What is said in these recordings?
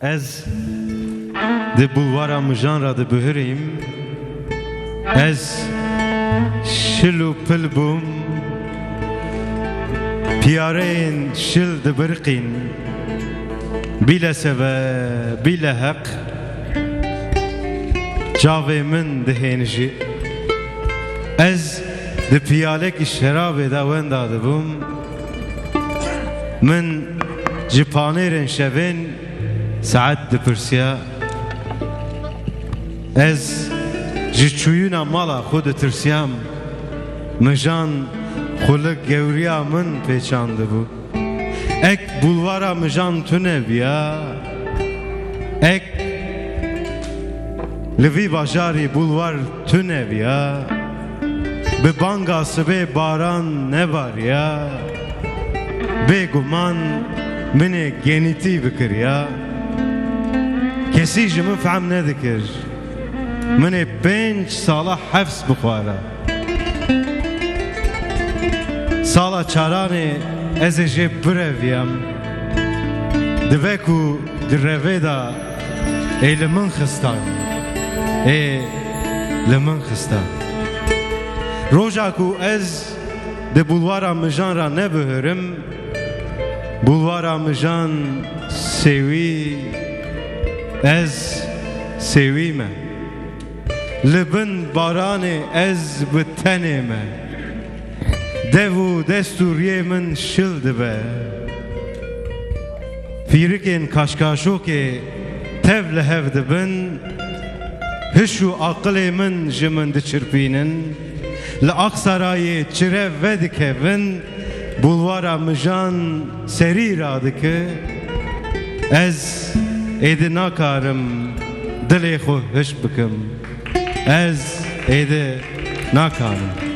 از ده بولوارا مجان را ده بهریم از شلو پل بوم پیارین شل ده برقین بلا سبا بلا حق جاوی من ده هنجی از ده پیالک شراب داوان داده بوم من جپانیرن شوین ساعت ده پرسیا از جچویونا مالا خود ترسیام مجان خلق گوریا من پیچانده بو اک بولوارا مجان تونه بیا اک لوی باجاری بولوار تونه بیا به بانگا سبه باران نباریا به گمان من گنیتی بکریا کسی جمع فهم ندکر من 5 ساله حفظ بخواره سالا چارانه از جه برویم دوکو دروه دا ای لمن خستان ای لمن خستان روژا کو از ده بولوارا مجان را نبهرم بولوارا مجان سوی از سوی من لبن باران از بتنه من devû destûriyê min şil dibe fîrikên kaşkaşokê tev li hev dibin hiş û aqilê min ji min diçirpînin li Aksarayê çirev ve dikevin bulvara mijan serî radike ez êdî nakarim dilê xwe hiş bikim ez êdî nakarim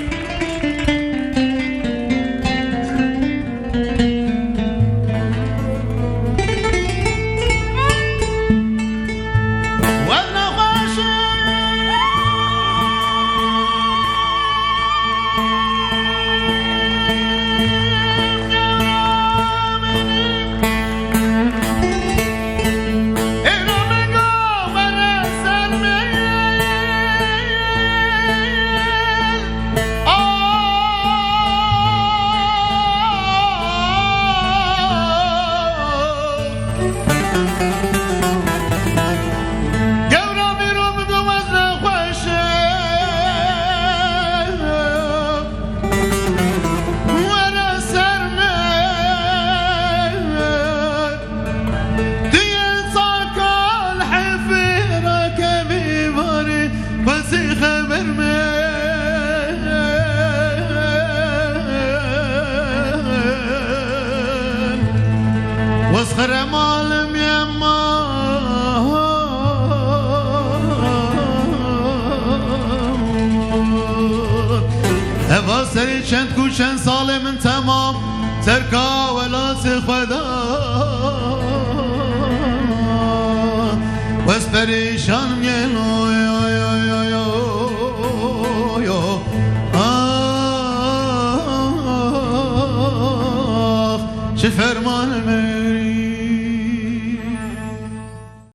واسخر مالم يما هوا سري چند کو چند سال من تمام ترکا ولاس خدا واس پریشان